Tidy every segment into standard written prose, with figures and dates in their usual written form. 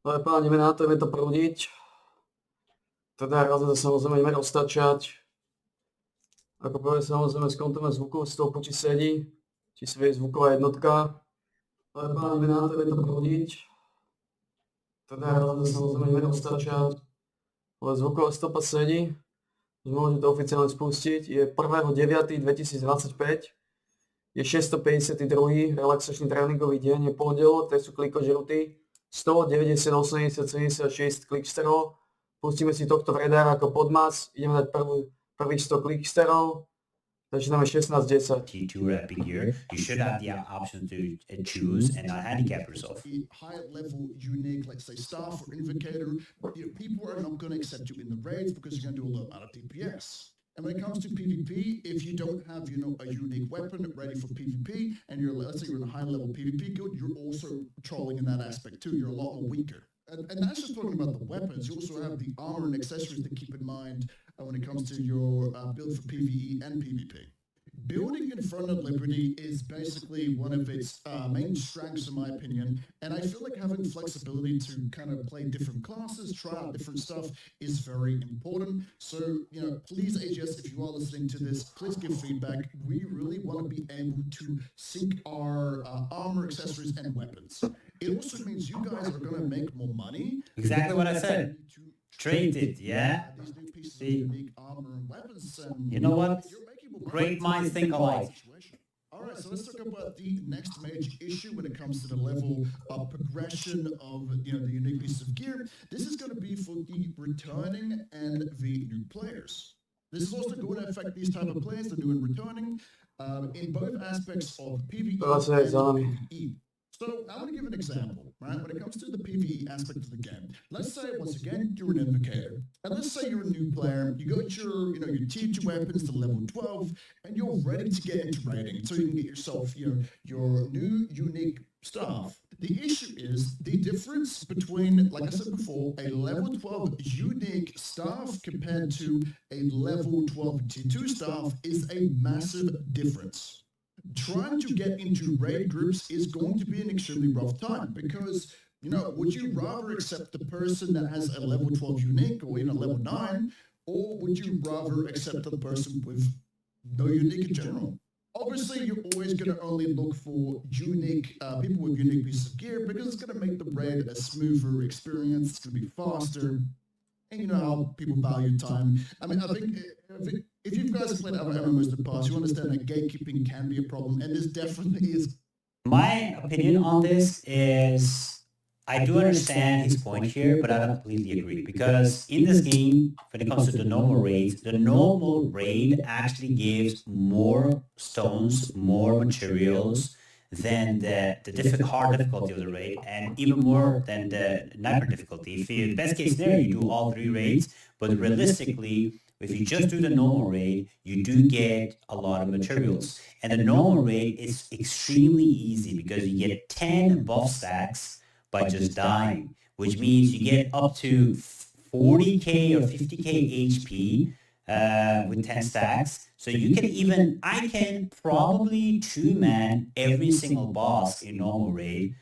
Ale páni, ideme na to, ideme to prúdiť. Teda raz to samozrejme ideme roztačať. Ako prvé samozrejme skontrolujeme zvukovú stopu, či sedí, či si vie zvuková jednotka. Ale páni, ideme na to, ideme to prúdiť. Teda raz to samozrejme ideme roztačať. Ale zvuková stopa sedí. Už môžeme to oficiálne spustiť. Je 1.9.2025. Je 652. relaxačný tréningový deň, je pondelok, tak sú klikožruty. 100, 90, 80, 76 kliksterov. Pustíme si tohto vredára ako podmas. Ideme dať prvých 100 kliksterov. Začíname 16-10. T2 or Epic here, you should have the option to choose and not handicap yourself. High level, unique, let's say staff or invocator, people are not going to accept you in the raids because you're going to do a lot out of DPS. And when it comes to PvP, if you don't have, a unique weapon ready for PvP, and let's say you're in a high-level PvP guild, you're also trolling in that aspect too. You're a lot more weaker. And that's just talking about the weapons. You also have the armor and accessories to keep in mind when it comes to your build for PvE and PvP. Building in front of Liberty is basically one of its main strengths, in my opinion, and I feel like having flexibility to kind of play different classes, try out different stuff is very important. So, please, AGS, if you are listening to this, please give feedback. We really want to be able to sync our armor, accessories, and weapons. It also means you guys are going to make more money. Exactly what I said. Trade it, yeah? These new pieces of unique armor and weapons. And You know what? you're making more Great money. minds think alike. All right, so let's talk about the next major issue when it comes to the level of progression of the unique pieces of gear. This is going to be for the returning and the new players. This is also going to affect these type of players, the new and returning, in both aspects of PvE and PvE. So I want to give an example, right? When it comes to the PvE aspect of the game, let's say once again you're an invocator, and let's say you're a new player. You got your your tier 2 weapons to level 12, and you're ready to get into raiding, so you can get yourself your new unique stuff. The issue is the difference between, like I said before, a level 12 unique staff compared to a level 12 tier 2 staff is a massive difference. Trying to get into raid groups is going to be an extremely rough time because, would you rather accept the person that has a level 12 unique or level 9, or would you rather accept the person with no unique in general? Obviously, you're always going to only look for unique people with unique pieces of gear because it's going to make the raid a smoother experience. It's going to be faster. And you know how people value time. I mean, I think if you guys have played other MMOs in the past, you understand that gatekeeping can be a problem, and this definitely is. My opinion on this is I do understand his point here, but I don't completely agree because in this game, when it comes to the normal raid actually gives more stones, more materials than the hard difficulty of the raid, and even more than the sniper difficulty. If you, best case scenario, you do all 3 raids, but realistically, if you just do the normal raid, you do get a lot of materials. And the normal raid is extremely easy because you get 10 buff stacks by just dying, which means you get up to 40k or 50k HP with 10 stacks. So I can probably 2-man every single boss in normal raid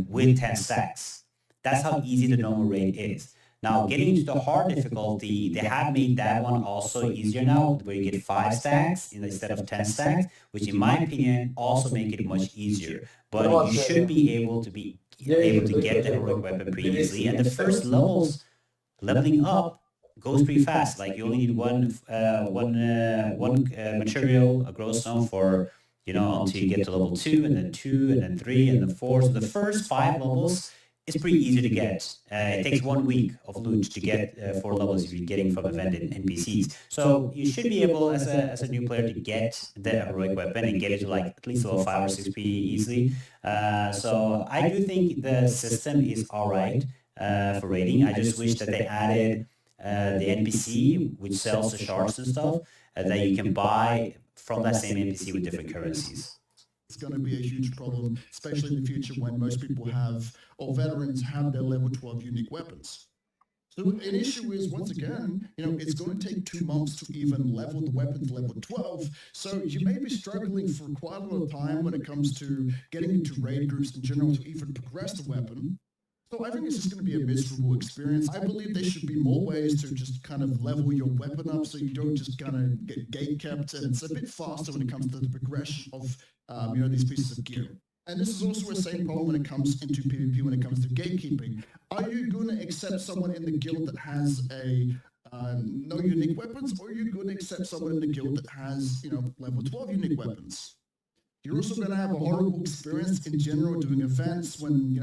with 10 stacks. That's how easy the normal raid is. Now, getting into the hard difficulty, they have made that one also easier now, where you get 5 stacks instead of 10 stacks, which in my opinion also make it much easier. But you should be able to get the heroic weapon pretty easily, and the first leveling up goes pretty fast. Like you only need one material, a glowstone for until you get to level 2, and then 2, and then 3, and then 4. So the first 5 levels is pretty easy to get. It takes 1 week of loot to get 4 levels if you're getting from event in NPCs. So you should be able, as a new player, to get the heroic weapon and get it to at least level 5 or 6 pretty easily. So I do think the system is all right for raiding. I just wish that they added the NPC, which sells the shards and stuff, that you can buy from that same NPC with different currencies. It's going to be a huge problem, especially in the future when most people have, or veterans have their level 12 unique weapons. So an issue is, once again, it's going to take 2 months to even level the weapon to level 12. So you may be struggling for quite a lot of time when it comes to getting into raid groups in general to even progress the weapon. So I think it's just going to be a miserable experience. I believe there should be more ways to just kind of level your weapon up so you don't just kind of get gate kept, and it's a bit faster when it comes to the progression of these pieces of gear. And this is also the same problem when it comes into PvP, when it comes to gatekeeping. Are you going to accept someone in the guild that has a no unique weapons, or are you going to accept someone in the guild that has, level 12 unique weapons? You're also going to have a horrible experience in general doing events when,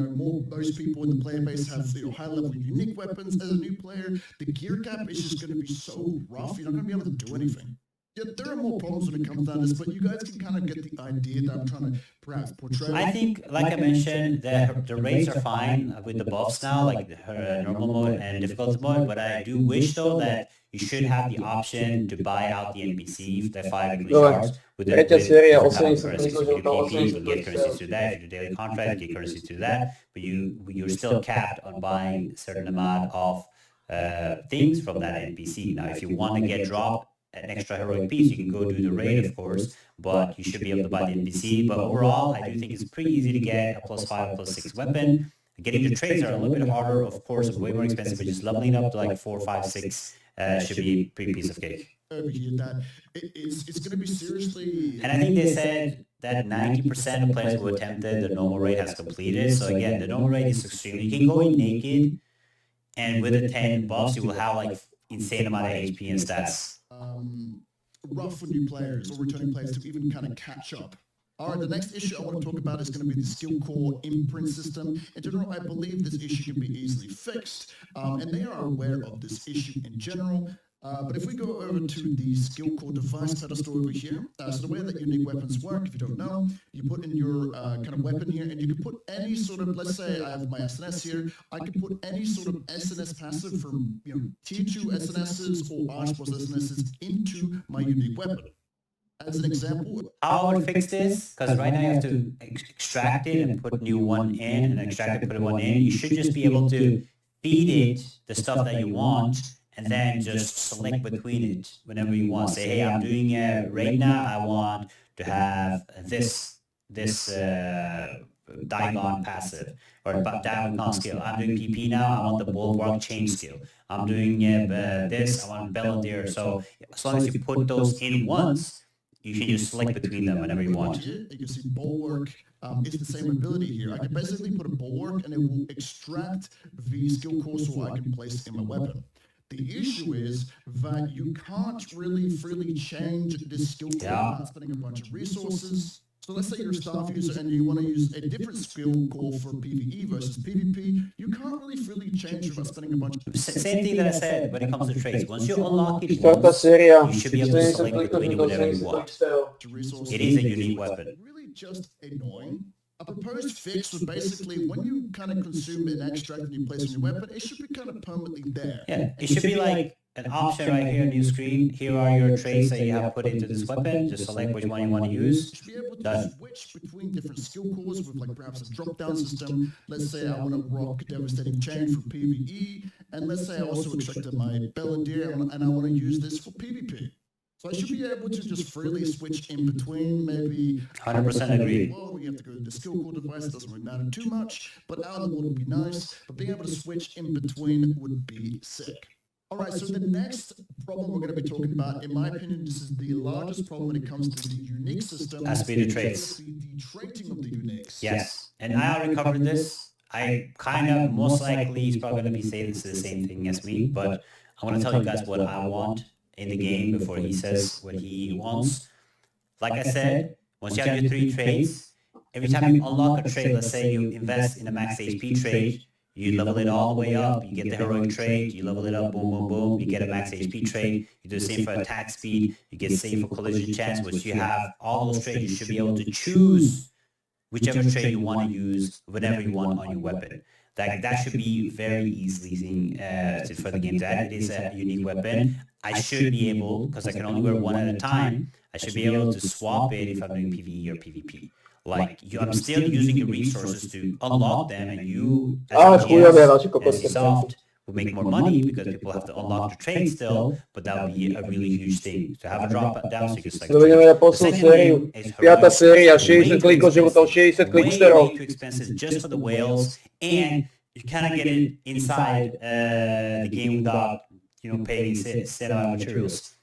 most people in the player base have high-level unique weapons. As a new player, the gear cap is just going to be so rough, you're not going to be able to do anything. Yeah, there are more problems when it comes down to this, but you guys can kind of get the idea that I'm trying to perhaps portray. I think, like I mentioned, the rates are fine with the buffs now, like the normal mode and difficult mode, but I do wish, though, that you should have the option to buy out the NPC, the 5 English cards, with the Tretia séria, currencies 80 to PvP, you 80 get currencies through that, if you do daily contract, you get currencies through that, but you're still capped on buying a certain amount of things from that NPC. Now, if you want to get dropped an extra heroic piece, you can go do the raid, of course, but you should be able to buy the NPC. But overall, I do think it's pretty easy to get a +5, +6 weapon. Getting the traits are a little bit harder, of course, way more expensive, but just leveling up to like 4, 5, 6 should be a pretty piece of cake. Over here, that it's going to be seriously. And I think they said that 90% of players who attempted the normal raid has completed. So again, the normal raid is extremely. You can go in naked, and with the 10 buffs, you will have like insane amount of HP and stats. Rough for new players or returning players to even kind of catch up. All right, the next issue I want to talk about is going to be the skill core imprint system. In general, I believe this issue can be easily fixed, and they are aware of this issue in general. But if we go over to the skill core device pedestal over here, so the way that unique weapons work, if you don't know, you put in your kind of weapon here, and you can put any sort of, let's say I have my SNS here, I can put any sort of SNS passive from tier 2 SNSs or Archboss SNSs into my unique weapon. As an example, how I would fix this, because right now you have to extract it and put new one in, and extract it, put one in. You should just be able to feed it the stuff that you want, and then just select between it whenever you want. Say, hey, I'm doing a raid now. I want to have this Dagon passive or Dagon skill. I'm doing PP now. I want the Bulwark chain skill. I'm doing this. I want Belladere. So as long as you put those in once, you can just select between them whenever you want. You can see Bulwark. It's the same ability here. I can basically put a Bulwark and it will extract the skill core so I can place in my weapon. The issue is that you can't really freely change this skill core without spending a bunch of resources. So let's say you're a staff user and you want to use a different skill core for PvE versus PvP. You can't really freely change without spending a bunch of... Same thing that I said when it comes to traits. Once you unlock it Čtvrtá once, séria, you should be able to select between it whatever you want. It is a unique weapon. Really just annoying. A proposed fix would basically, when you kind of consume an extract and you place on your weapon, it should be kind of permanently there. Yeah, it should be like an option right here on your screen. Here are your traits that you have put into this weapon. Just select which one you want to use. You should be able to switch between different skill cores with like perhaps a drop-down system. Let's say I want to rock Devastating Chain for PvE, and let's say I also extracted my Belladere and I want to use this for PvP. So I should be able to just freely switch in between, maybe... 100% agree. Well, you have to go to the skill core device, it doesn't really matter too much, but out of the board would be nice, but being able to switch in between would be sick. All right, so the next problem we're going to be talking about, in my opinion, this is the largest problem when it comes to the unique system. Has to be the traits. The trading of the uniques. Yes, and I already covered this. I kind of, most likely, he's probably going to be saying this is the same thing as me, but I want to tell you guys what I want in the game before he says what he wants. Like I said, once you have your 3 traits, every time you unlock a trait, let's say you invest in a max HP trait, you level it all the way up, you get the heroic trait, you level it up, boom, boom, boom, you get a max HP trait, you do the same for attack speed, you get same for collision chance. Once you have all those traits, you should be able to choose whichever trait you want to use whenever you want on your weapon. That should be very easily for the game to add. It is a unique weapon. I should be able, because I can only wear one at a time, I should be able to swap it if I'm doing PvE or PvP. Like, I'm still using your resources to unlock them, and you, as Soft, will make more money because people have to unlock the trade still, but that would be a really huge thing. To have a drop down so you can select. Dovidíme poslednú sériu. 5. séria, 60 klikov, žlutou 60 klik 4. Way too expensive just for the whales, and you cannot get inside the game without paying set amount of materials.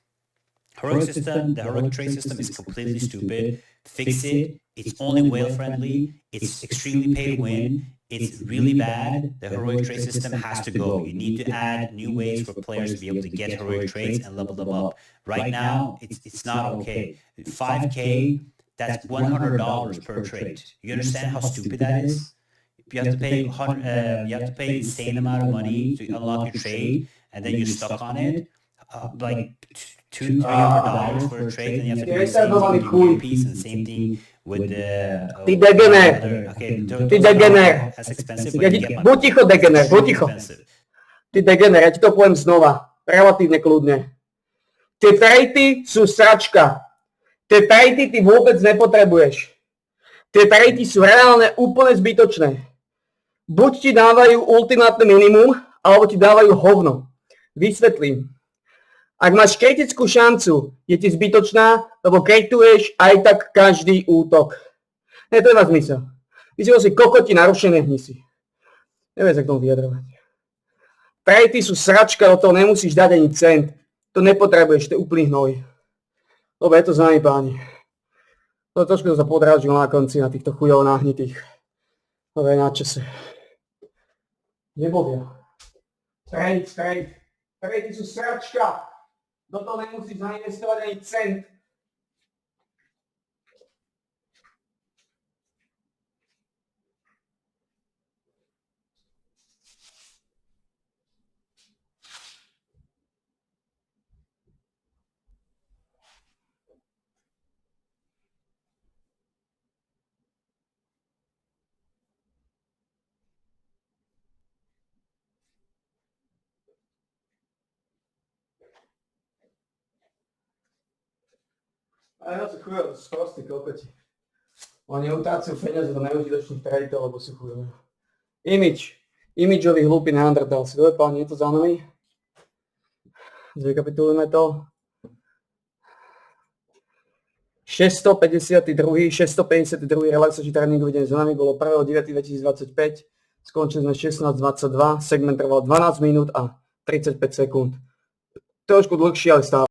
The heroic trade system is completely stupid. Fix it. It's only whale friendly. It's extremely pay to win. It's really bad. The heroic trade system has to go. You need to add new ways for players to be able to get heroic trades and level them up. Right now, it's not okay. 5K, that's $100 per trade. You understand how stupid that is? You have to pay insane amount of money to unlock your trade, and then you're stuck on it. Like $200-300 for a trade, and you have to do the same thing with your piece, and the same thing with the. Ty degener. Ty degener. That's expensive. Buď ticho, degener, buď ticho. Ty degener, ja ti to poviem znova, relatívne kľudne. Tie trejty sú sračka. Tie trejty ty vôbec nepotrebuješ. Tie trejty sú reálne úplne zbytočné. Buď ti dávajú ultimátne minimum, alebo ti dávajú hovno. Vysvetlím. Ak máš kritickú šancu, je ti zbytočná, lebo krituješ aj tak každý útok. To má zmysel. Vysiel si kokoti narušené hnisy. Neviem sa k tomu vyjadrovať. Trejty sú sračka, do toho nemusíš dať ani cent. To nepotrebuješ, to je úplný hnoj. Dobre, je to s nami, páni. To trošku som sa podrážil na konci na týchto chujov náhnitých. Dobre, na čase. Nebovia. Trejty sú sračka. Do toho nemusíš zainvestovať ani cent. Ale no sú chujové, to sú sprostí kokoti. Oni utácajú peniaze do neužitočných tradeov, lebo sú chujové. Imidžový hlúpy neandertalci. Dobre páni, je to za nami? Zrekapitulujeme to. 652. relaxačný tréningový deň za nami bolo 1.9.2025. Skončili sme 16.22. Segment trval 12 minút a 35 sekúnd. Trošku dlhšie, ale stále.